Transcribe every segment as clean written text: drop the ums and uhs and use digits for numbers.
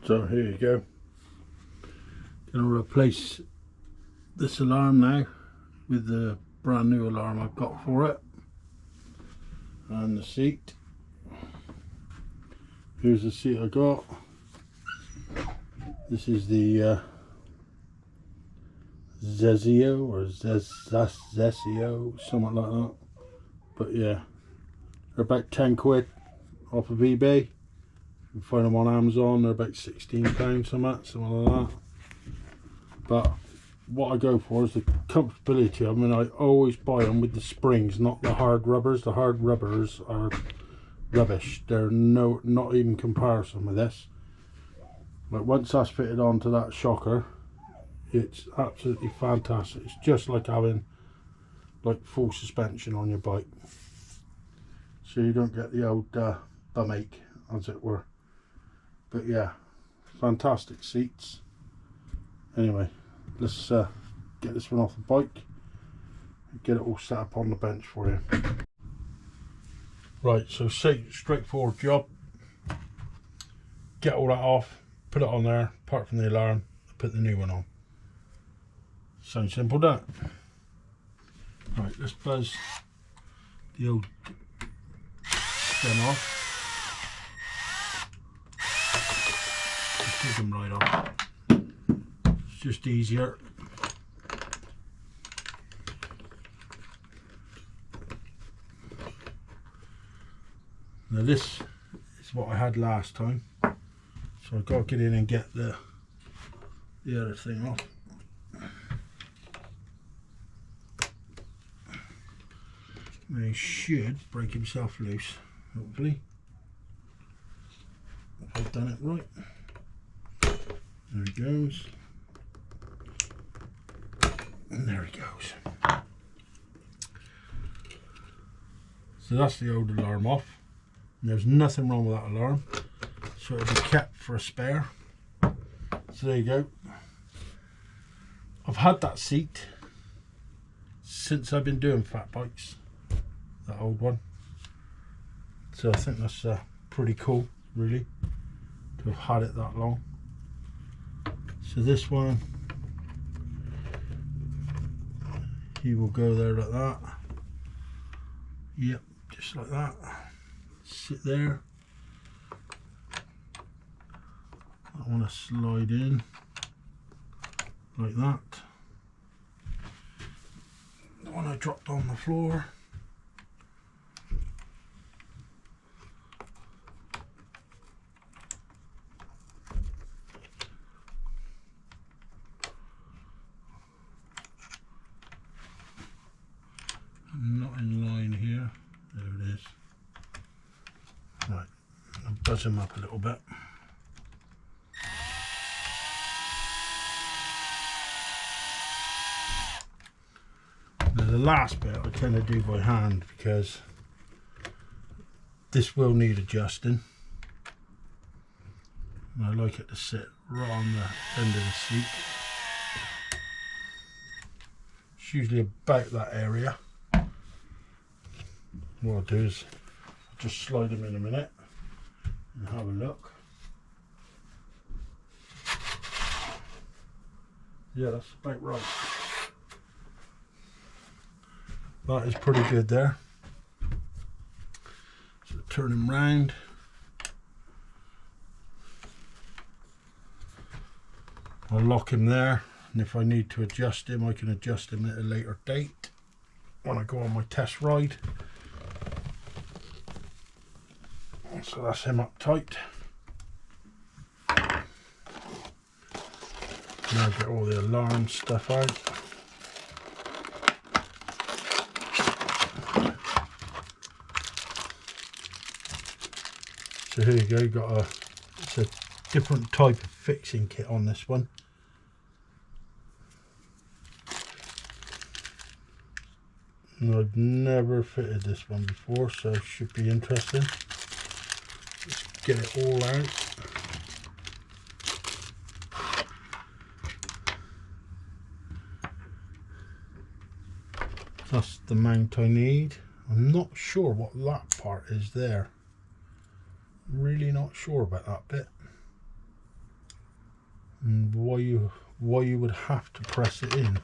So here you go. Going to replace this alarm now with the brand new alarm I've got for it. And the seat. Here's the seat I got. This is the Zezio or Zesio, something like that. But yeah, they're about 10 quid off of eBay. You can find them on Amazon. They're about £16, something like that. But what I go for is the comfortability. I mean, I always buy them with the springs, not the hard rubbers. The hard rubbers are rubbish. They're not even comparison with this. But once that's fitted onto that shocker, it's absolutely fantastic. It's just like having like full suspension on your bike, so you don't get the old bum ache, as it were. But yeah, fantastic seats. Anyway, let's get this one off the bike and get it all set up on the bench for you. Right, so straightforward job. Get all that off, put it on there, apart from the alarm, put the new one on. Sounds simple, doesn't it? Right, let's buzz the old stem off. Just take them right off. It's just easier. Now this is what I had last time, so I've got to get in and get the other thing off. And he should break himself loose, hopefully, if I've done it right. There he goes. And there he goes. So that's the old alarm off. And there's nothing wrong with that alarm, so it'll be kept for a spare. So there you go. I've had that seat since I've been doing fat bikes, that old one. So I think that's pretty cool, really, to have had it that long. So this one, he will go there like that. Yep, just like that. Sit there. I want to slide in like that. The one I dropped on the floor. I'm not in line here. There it is. Right, I'll buzz him up a little bit. Now the last bit I kind of do by hand, because this will need adjusting. And I like it to sit right on the end of the seat. It's usually about that area. What I'll do is just slide them in a minute and have a look. Yeah, that's about right. That is pretty good there. So turn him round. I'll lock him there, and if I need to adjust him, I can adjust him at a later date when I go on my test ride. So that's him up tight. Now get all the alarm stuff out. So here you go, got it's a different type of fixing kit on this one. And I've never fitted this one before, so it should be interesting. Let's get it all out. That's the mount I need. I'm not sure what that part is there. Really not sure about that bit. and why you would have to press it in.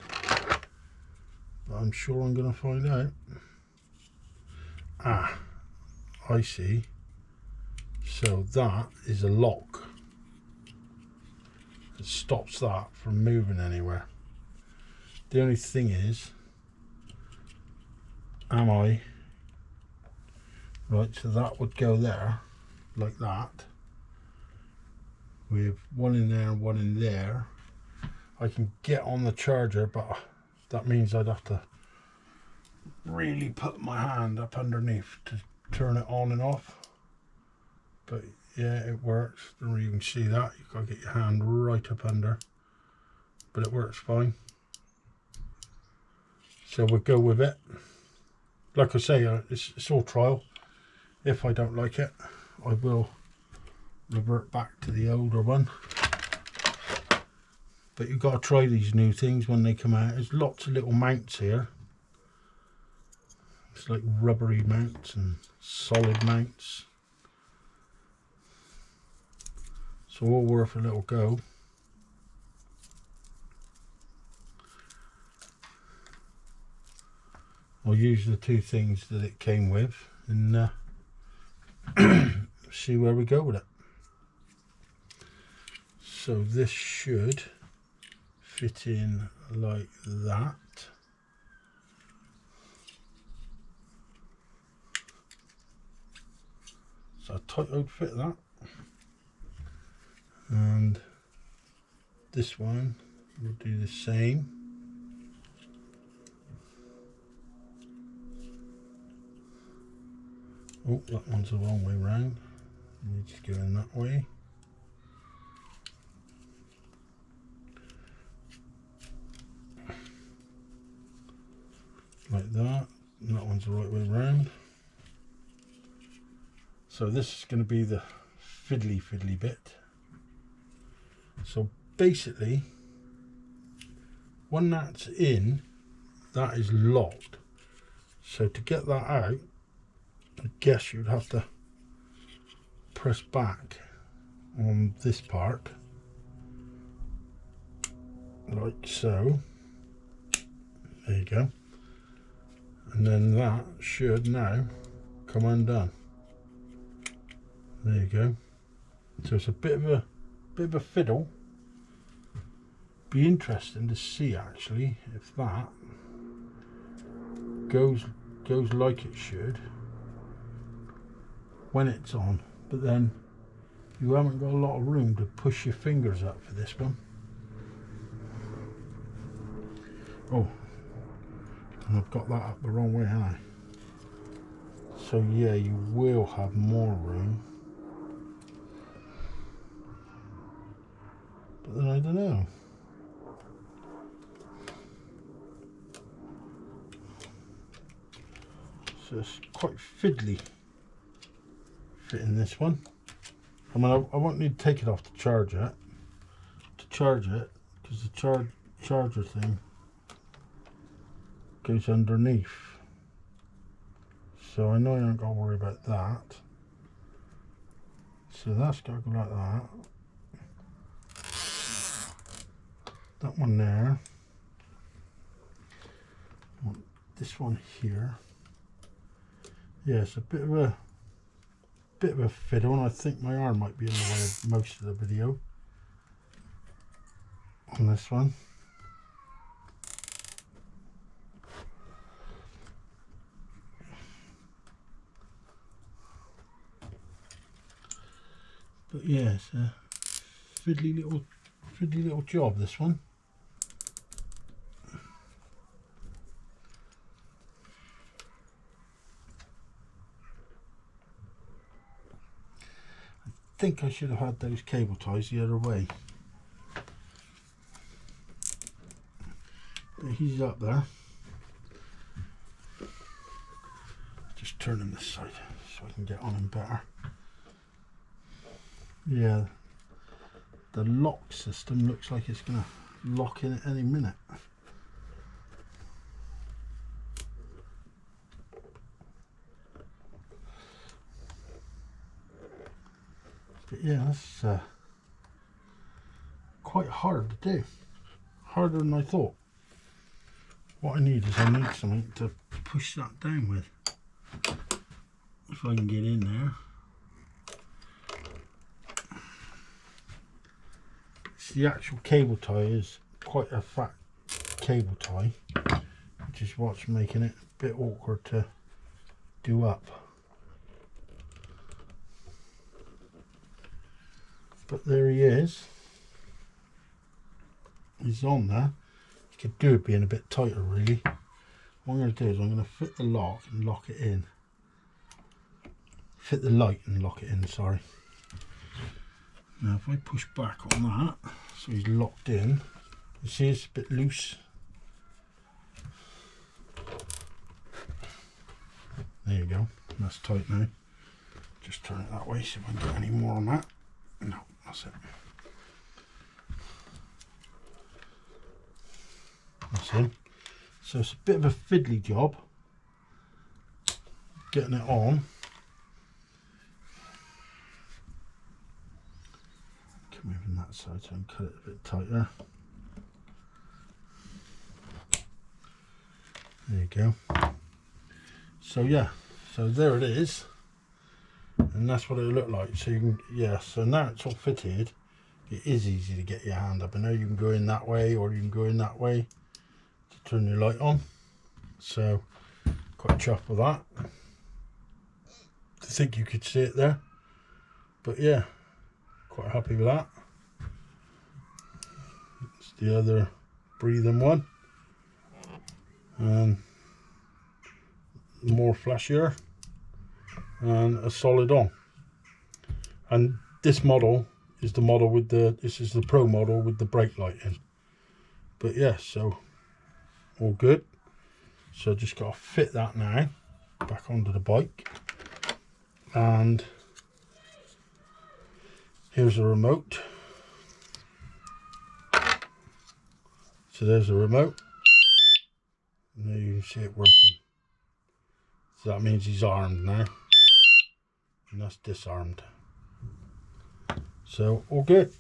But I'm sure I'm going to find out. Ah, I see. So that is a lock. It stops that from moving anywhere. The only thing is, am I right? So that would go there like that, with one in there and one in there. I can get on the charger, but that means I'd have to really put my hand up underneath to turn it on and off. But yeah, it works. Don't really even see that. You've got to get your hand right up under, but it works fine. So we'll go with it. Like I say, it's all trial. If I don't like it, I will revert back to the older one. But you've got to try these new things when they come out. There's lots of little mounts here. It's like rubbery mounts and solid mounts. It's all worth a little go. I'll use the two things that it came with and see where we go with it. So this should fit in like that. So a tight would fit that. And this one will do the same. Oh, that one's the wrong way round. It needs to go in that way. Like that. And that one's the right way round. So this is going to be the fiddly bit. So basically, when that's in, that is locked. So to get that out, I guess you'd have to press back on this part, like so. There you go. And then that should now come undone. There you go. So it's a bit of a fiddle. Be interesting to see actually if that goes like it should when it's on, but then you haven't got a lot of room to push your fingers up for this one. Oh, and I've got that up the wrong way, haven't I? So yeah, you will have more room, but then I don't know. So it's quite fiddly fitting this one. I mean, I won't need to take it off to charge it, because the charger thing goes underneath. So I know I don't got to worry about that. So that's got to go like that. That one there. This one here. Yeah, it's a bit of a fiddle, and I think my arm might be in the way of most of the video on this one. But yeah, it's a fiddly little job, this one. I think I should have had those cable ties the other way. But he's up there. Just turn him this side so I can get on him better. Yeah, the lock system looks like it's going to lock in at any minute. But yeah, that's quite hard to do, harder than I thought. What I need is I need something to push that down with. If I can get in there. The actual cable tie is quite a fat cable tie, which is what's making it a bit awkward to do up. But there he is. He's on there. You could do it being a bit tighter really. What I'm going to do is I'm going to fit the lock and lock it in. Fit the light and lock it in, sorry. Now if I push back on that, so he's locked in, you see it's a bit loose. There you go, that's tight now. Just turn it that way, see if I can get any more on that. No, that's it. That's in. So it's a bit of a fiddly job getting it on. Moving that side so I can cut it a bit tighter. There you go. So yeah, so there it is, and that's what it looked like. So you can, yeah, so now it's all fitted. It is easy to get your hand up. I know you can go in that way or you can go in that way to turn your light on. So quite chuffed with that. I think you could see it there, but yeah, quite happy with that. It's the other breathing one, and more flashier and a solid on. And this model is the model with the, this is the Pro model with the brake lighting. But yeah, so all good. So just got to fit that now back onto the bike, and here's the remote. So there's the remote, and there you can see it working. So that means he's armed now, and that's disarmed. So all good.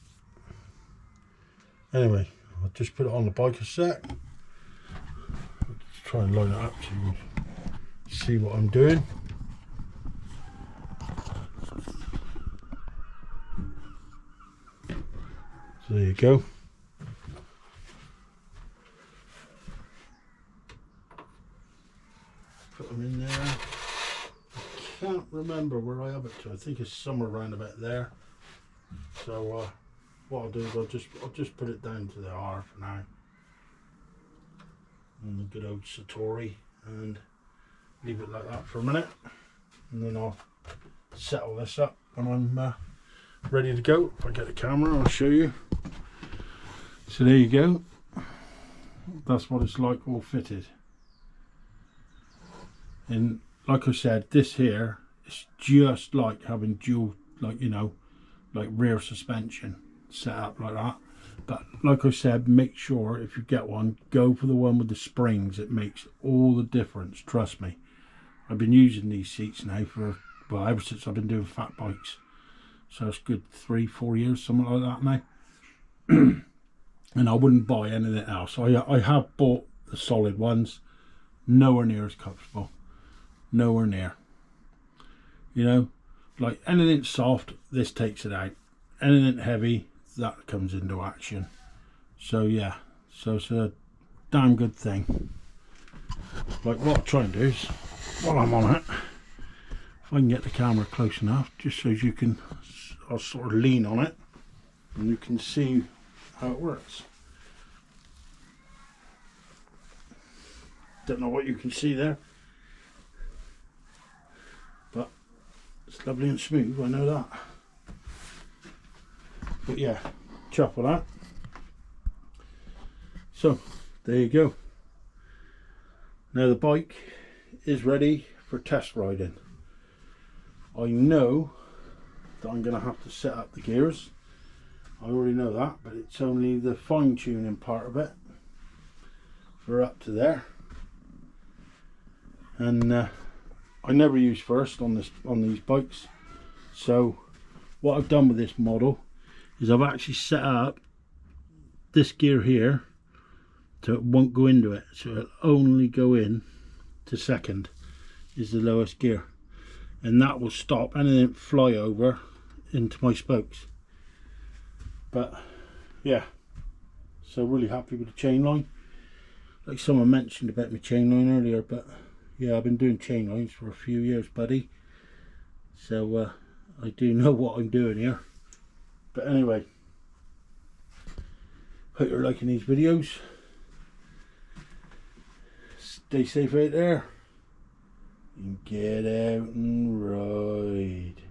Anyway, I'll just put it on the bike a sec. Let's try and line it up so you can see what I'm doing. So there you go. Put them in there. I can't remember where I have it to. I think it's somewhere around about there. So what I'll do is I'll just put it down to the R for now. On the good old Satori, and leave it like that for a minute, and then I'll settle this up when I'm ready to go. If I get the camera, I'll show you. So there you go. That's what it's like all fitted. And like I said, this here is just like having dual, like, you know, like rear suspension set up like that. But like I said, make sure if you get one, go for the one with the springs. It makes all the difference, trust me. I've been using these seats now for, well, ever since I've been doing fat bikes. So it's good 3-4 years, something like that now. And I wouldn't buy anything else. I have bought the solid ones, nowhere near as comfortable. Nowhere near. You know, like anything soft, this takes it out. Anything heavy, that comes into action. So yeah, so it's a damn good thing. Like what I'll try and do is, while I'm on it, if I can get the camera close enough, just so you can, I'll sort of lean on it and you can see how it works. Don't know what you can see there, but it's lovely and smooth, I know that. But yeah, chuff with that. So there you go. Now the bike is ready for test riding. I know that I'm going to have to set up the gears. I already know that, but it's only the fine tuning part of it for up to there. And I never use first on these bikes. So what I've done with this model is I've actually set up this gear here, so it won't go into it, so it'll only go in to second is the lowest gear, and that will stop anything fly over into my spokes. But yeah, so really happy with the chain line. Like someone mentioned about my chain line earlier, but yeah, I've been doing chain lines for a few years, buddy, so I do know what I'm doing here. But anyway, hope you're liking these videos. Stay safe out there and get out and ride.